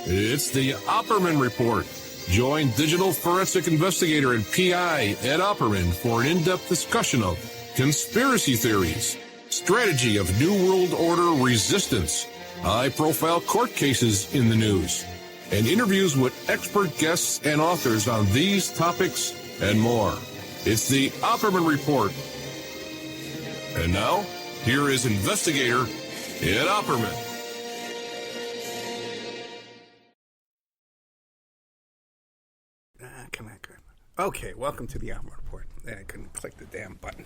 It's the Opperman Report. Join digital forensic investigator and PI Ed Opperman for an in-depth discussion of conspiracy theories, strategy of New World Order resistance, high-profile court cases in the news, and interviews with expert guests and authors on these topics and more. It's the Opperman Report. And now, here is investigator Ed Opperman. Come on. Okay, welcome to the Opperman Report. I couldn't click the damn button.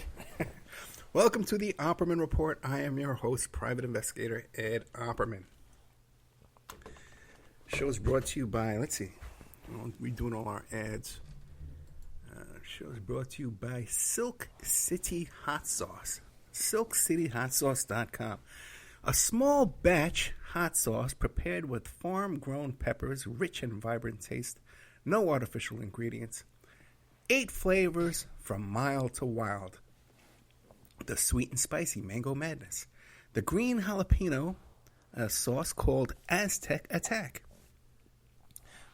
Welcome to the Opperman Report. I am your host, private investigator Ed Opperman. Show is brought to you by, we're doing all our ads. Show is brought to you by Silk City Hot Sauce. SilkCityHotSauce.com. A small batch hot sauce prepared with farm-grown peppers, rich and vibrant taste, no artificial ingredients. 8 flavors from mild to wild. The sweet and spicy Mango Madness. The green jalapeno sauce called Aztec Attack.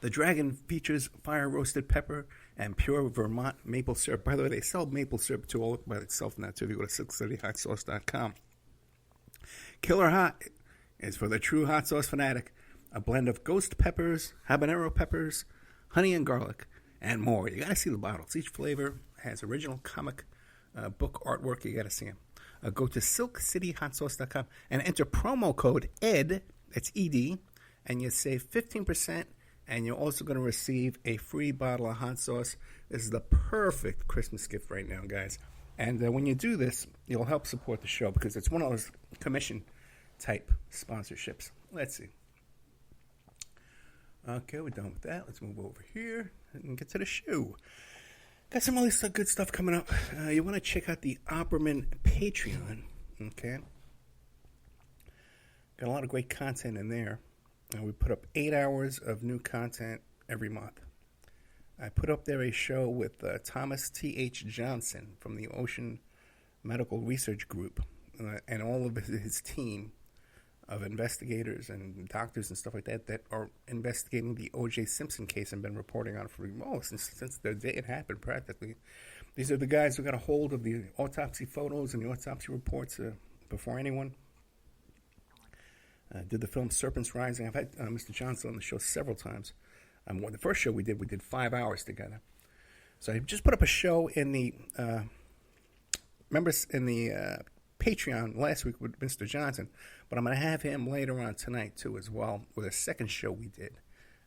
The dragon features fire-roasted pepper and pure Vermont maple syrup. By the way, they sell maple syrup too, all by itself now too. If you go to SilkCityHotSauce.com. Killer Hot is for the true hot sauce fanatic. A blend of ghost peppers, habanero peppers, honey and garlic, and more. You got to see the bottles. Each flavor has original comic book artwork. You got to see them. Go to SilkCityHotSauce.com and enter promo code ED, that's ED, and you save 15%, and you're also going to receive a free bottle of hot sauce. This is the perfect Christmas gift right now, guys. And when you do this, you'll help support the show because it's one of those commission-type sponsorships. Let's see. Okay, we're done with that. Let's move over here and get to the show. Got some really good stuff coming up. You want to check out the Opperman Patreon, okay? Got a lot of great content in there. We put up 8 hours of new content every month. I put up there a show with Thomas T.H. Johnson from the Ocean Medical Research Group and all of his team of investigators and doctors and stuff like that that are investigating the O.J. Simpson case and been reporting on it for since the day it happened, practically. These are the guys who got a hold of the autopsy photos and the autopsy reports before anyone. Did the film Serpents Rising. I've had Mr. Johnson on the show several times. The first show we did 5 hours together. So I just put up a show in the members in the Patreon last week with Mr. Johnson, but I'm going to have him later on tonight too as well with a second show we did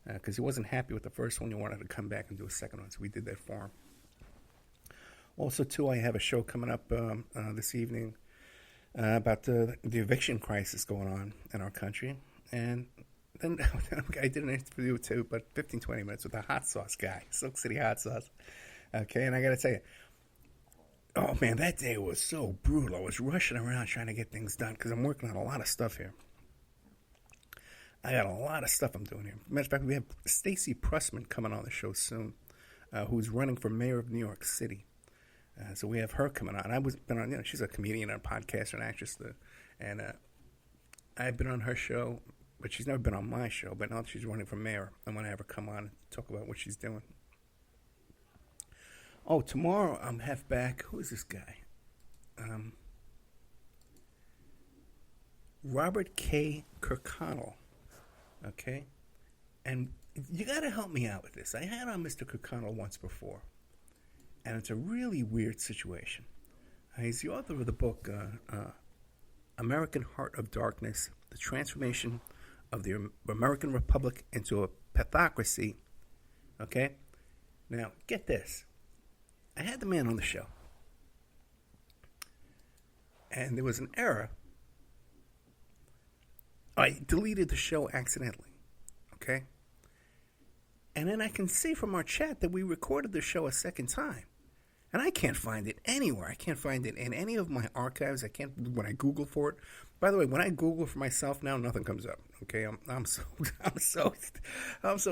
because he wasn't happy with the first one. He wanted to come back and do a second one, so we did that for him. Also, too, I have a show coming up this evening about the eviction crisis going on in our country, and then I did an interview too, about 15-20 minutes with the hot sauce guy, Silk City Hot Sauce. Okay, and I got to tell you, oh, man, that day was so brutal. I was rushing around trying to get things done because I'm working on a lot of stuff here. I got a lot of stuff I'm doing here. Matter of fact, we have Stacey Pressman coming on the show soon, who's running for mayor of New York City. So we have her coming on. Been on, she's a comedian and a podcaster and actress, and I've been on her show, but she's never been on my show. But now that she's running for mayor, I'm going to have her come on and talk about what she's doing. Oh, tomorrow I'm half back. Who is this guy? Robert K. Kirkconnell. Okay? And you got to help me out with this. I had on Mr. Kirkconnell once before, and it's a really weird situation. He's the author of the book, American Heart of Darkness, The Transformation of the American Republic into a Pathocracy. Okay? Now, get this. I had the man on the show, and there was an error. I deleted the show accidentally, okay? And then I can see from our chat that we recorded the show a second time, and I can't find it anywhere. I can't find it in any of my archives. I can't when I Google for it. By the way, when I Google for myself now, nothing comes up. Okay, I'm so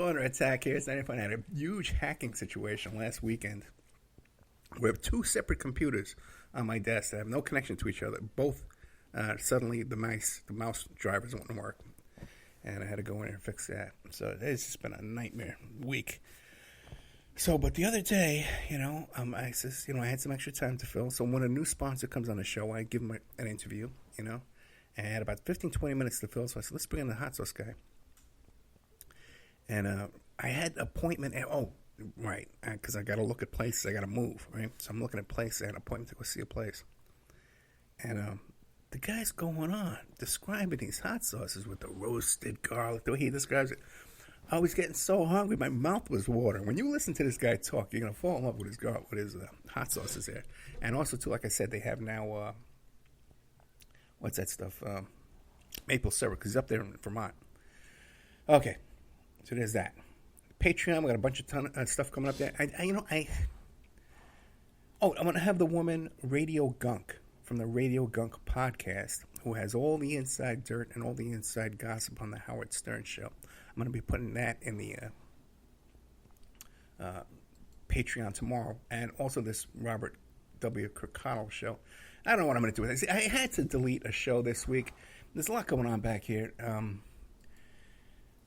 under attack here. It's not even. I had a huge hacking situation last weekend. We have 2 separate computers on my desk that have no connection to each other. Both suddenly the mouse drivers won't work, and I had to go in there and fix that. So it's just been a nightmare week. So, but the other day, I says, I had some extra time to fill. So when a new sponsor comes on the show, I give him an interview, and I had about 15, 20 minutes to fill. So I said, let's bring in the hot sauce guy. And I had an appointment. Right, because I got to look at places. I got to move, right? So I'm looking at places. I had an appointment to go see a place. And the guy's going on, describing these hot sauces with the roasted garlic. The way he describes it. I was getting so hungry, my mouth was watering. When you listen to this guy talk, you're going to fall in love with his hot sauces there. And also, too, like I said, they have now, what's that stuff? Maple syrup, because he's up there in Vermont. Okay, so there's that. Patreon, we got a bunch of stuff coming up there. I'm going to have the woman Radio Gunk from the Radio Gunk podcast, who has all the inside dirt and all the inside gossip on the Howard Stern show. I'm going to be putting that in the Patreon tomorrow, and also this Robert W. Kirkconnell show. I don't know what I'm going to do with it. I had to delete a show this week. There's a lot going on back here.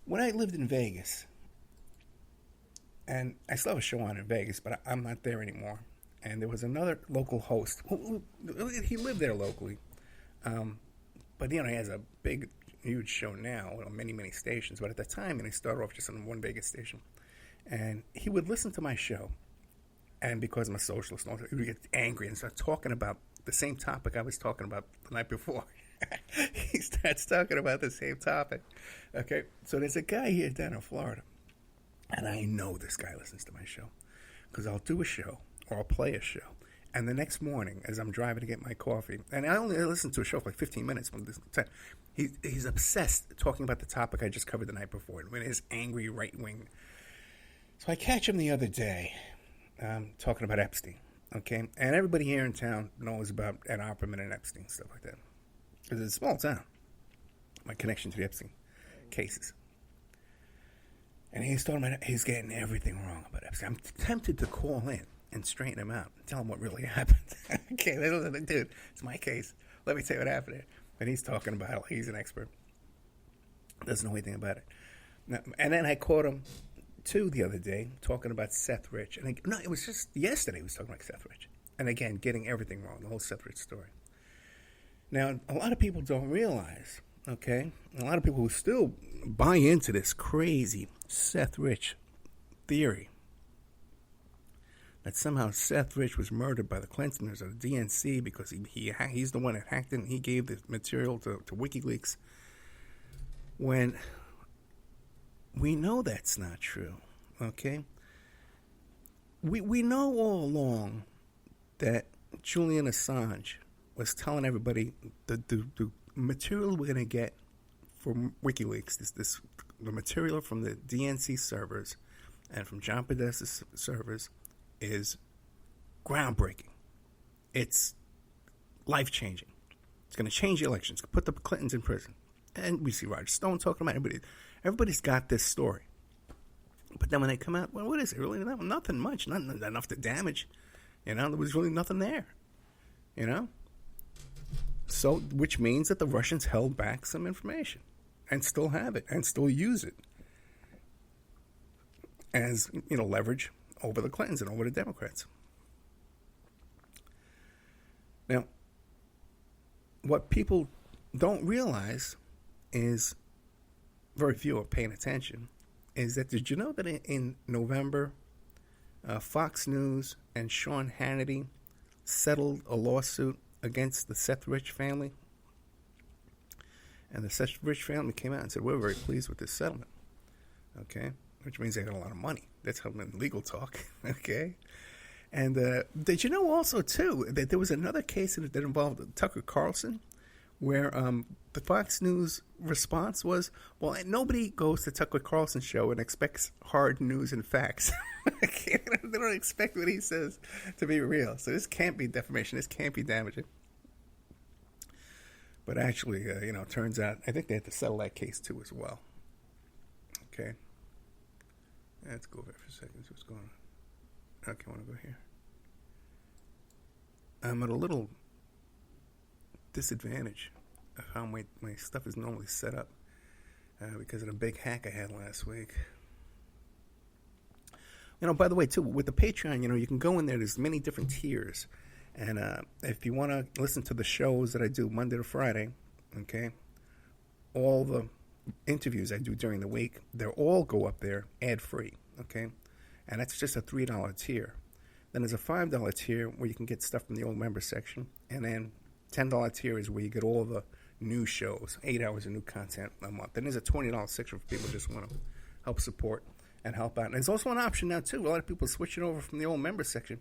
When I lived in Vegas, and I still have a show on in Vegas, but I'm not there anymore. And there was another local host. He lived there locally. But, he has a big, huge show now, many, many stations. But at the time, he started off just on one Vegas station. And he would listen to my show. And because I'm a socialist, he would get angry and start talking about the same topic I was talking about the night before. He starts talking about the same topic. Okay? So there's a guy here down in Florida. And I know this guy listens to my show. Because I'll do a show, or I'll play a show. And the next morning, as I'm driving to get my coffee, and I only listen to a show for like 15 minutes. He's obsessed talking about the topic I just covered the night before. When his angry right wing. So I catch him the other day talking about Epstein. Okay? And everybody here in town knows about Ed Opperman and Epstein, stuff like that. Because it's a small town. My connection to the Epstein cases. And he's talking about he's getting everything wrong about Epstein. I'm tempted to call in and straighten him out and tell him what really happened. Okay, dude, it's my case. Let me tell you what happened there. And he's talking about it like he's an expert. Doesn't know anything about it. Now, and then I caught him, too, the other day, talking about Seth Rich. And it was just yesterday he was talking about Seth Rich. And again, getting everything wrong, the whole Seth Rich story. Now, a lot of people don't realize, okay, a lot of people who still buy into this crazy Seth Rich theory that somehow Seth Rich was murdered by the Clintons or the DNC because he's the one that hacked it and he gave the material to WikiLeaks, when we know that's not true, okay? We know all along that Julian Assange was telling everybody the material we're going to get from WikiLeaks, the material from the DNC servers and from John Podesta's servers is groundbreaking. It's life-changing. It's going to change the elections. It's going to put the Clintons in prison. And we see Roger Stone talking about it. Everybody's got this story. But then when they come out, well, what is it? Really nothing much. Not enough to damage. There was really nothing there. So, which means that the Russians held back some information and still have it and still use it as, leverage over the Clintons and over the Democrats. Now, what people don't realize is, very few are paying attention, is that did you know that in November, Fox News and Sean Hannity settled a lawsuit against the Seth Rich family? And the Seth Rich family came out and said, we're very pleased with this settlement. Okay? Which means they got a lot of money. That's how in legal talk. Okay? And did you know also, too, that there was another case that involved Tucker Carlson, where the Fox News response was, well, nobody goes to Tucker Carlson's show and expects hard news and facts. They don't expect what he says to be real. So this can't be defamation. This can't be damaging. But actually, turns out, I think they had to settle that case, too, as well. Okay. Let's go over for a second. See what's going on. Okay, I want to go here. I'm at a little disadvantage of how my stuff is normally set up. because of the big hack I had last week. By the way, too, with the Patreon, you can go in there. There's many different tiers. And if you want to listen to the shows that I do Monday to Friday, okay, all the interviews I do during the week, they all go up there ad-free, okay? And that's just a $3 tier. Then there's a $5 tier where you can get stuff from the old member section. And then $10 tier is where you get all the new shows, 8 hours of new content a month. Then there's a $20 section for people who just want to help support and help out. And there's also an option now, too. A lot of people switching over from the old member section.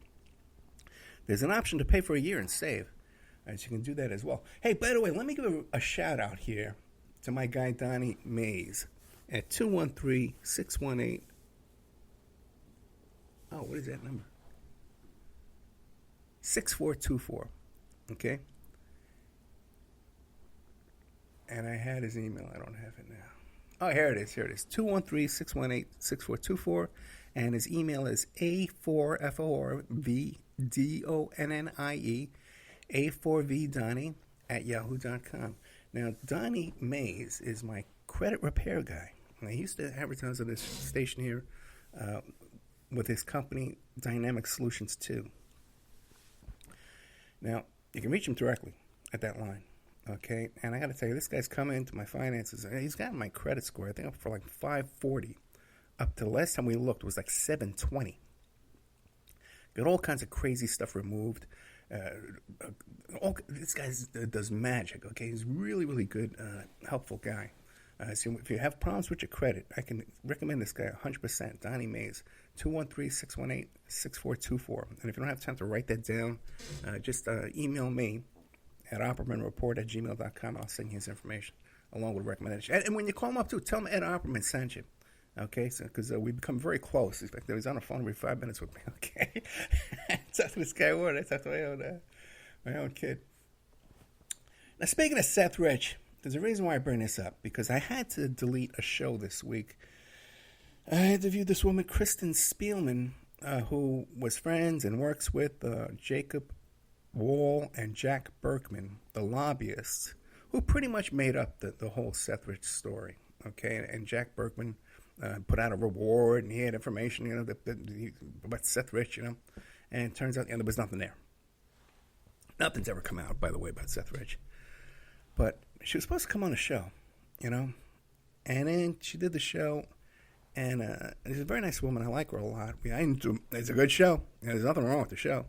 There's an option to pay for a year and save. So you can do that as well. Hey, by the way, let me give a shout out here to my guy Donnie Mays at 213-618. Oh, what is that number? 6424. Okay? And I had his email. I don't have it now. Oh, here it is. 213-618-6424. And his email is A4FORVDONNIE, A4VDonnie at yahoo.com. Now, Donnie Mays is my credit repair guy. And he used to advertise on this station here with his company, Dynamic Solutions 2. Now, you can reach him directly at that line. Okay, and I got to tell you, this guy's come into my finances. He's got my credit score, I think, up for like 540. Up to the last time we looked, it was like 720. Got all kinds of crazy stuff removed. This guy does magic, okay? He's really, really good, helpful guy. So if you have problems with your credit, I can recommend this guy 100%, Donnie Mays, 213-618-6424. And if you don't have time to write that down, just email me at oppermanreport@gmail.com, and I'll send you his information along with recommendation. And when you call him up, too, tell him Ed Opperman sent you. Okay, so because we become very close. In fact, he's on the phone every 5 minutes with me. Okay, I talked to this guy. I talked to my own kid. Now, speaking of Seth Rich, there's a reason why I bring this up, because I had to delete a show this week. I interviewed this woman, Kristen Spielman, who was friends and works with Jacob Wall and Jack Berkman, the lobbyists, who pretty much made up the whole Seth Rich story. Okay, and Jack Berkman put out a reward, and he had information, about Seth Rich, and it turns out, there was nothing there. Nothing's ever come out, by the way, about Seth Rich. But she was supposed to come on the show, and then she did the show, and she's a very nice woman. I like her a lot. It's a good show. There's nothing wrong with the show.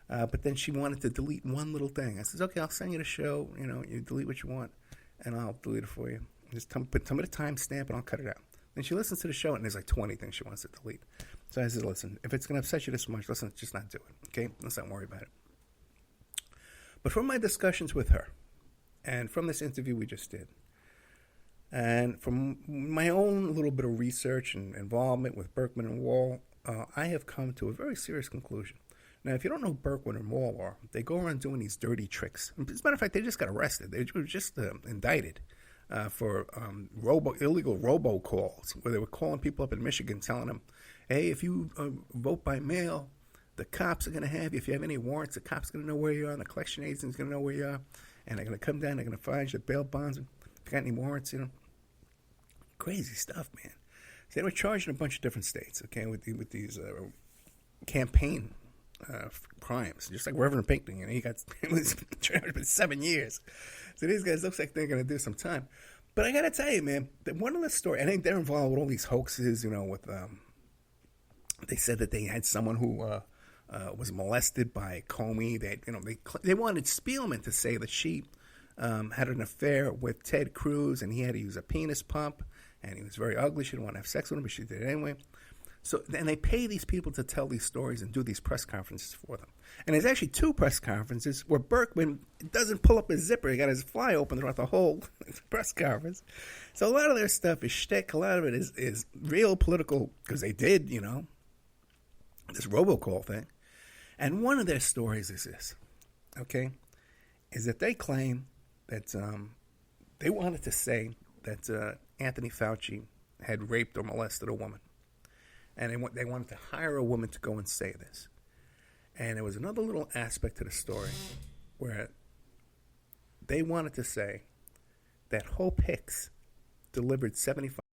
But then she wanted to delete one little thing. I says, okay, I'll send you the show. You delete what you want, and I'll delete it for you. Just tell me the timestamp, and I'll cut it out. Then she listens to the show, and there's like 20 things she wants to delete. So I said, listen, if it's going to upset you this much, let's just not do it, okay? Let's not worry about it. But from my discussions with her, and from this interview we just did, and from my own little bit of research and involvement with Berkman and Wall, I have come to a very serious conclusion. Now, if you don't know who Berkman and Wall are, they go around doing these dirty tricks. As a matter of fact, they just got arrested. They were just indicted for illegal robocalls, where they were calling people up in Michigan, telling them, hey, if you vote by mail, the cops are going to have you. If you have any warrants, the cops are going to know where you are, and the collection agent's going to know where you are, and they're going to come down, they're going to find you the bail bonds, and if you got any warrants, Crazy stuff, man. So they were charged in a bunch of different states, okay, with these campaign crimes, just like Reverend Pinckney, he was charged with 7 years. So these guys looks like they're going to do some time. But I got to tell you, man, that one of the stories, I think they're involved with all these hoaxes, with, they said that they had someone who was molested by Comey. They wanted Spielman to say that she had an affair with Ted Cruz, and he had to use a penis pump, and he was very ugly. She didn't want to have sex with him, but she did it anyway. So then they pay these people to tell these stories and do these press conferences for them. And there's actually 2 press conferences where Berkman doesn't pull up his zipper. He got his fly open throughout the whole press conference. So a lot of their stuff is shtick. A lot of it is real political, because they did, this robocall thing. And one of their stories is this, okay, is that they claim that they wanted to say that Anthony Fauci had raped or molested a woman. And they wanted to hire a woman to go and say this. And there was another little aspect to the story where they wanted to say that Hope Hicks delivered 75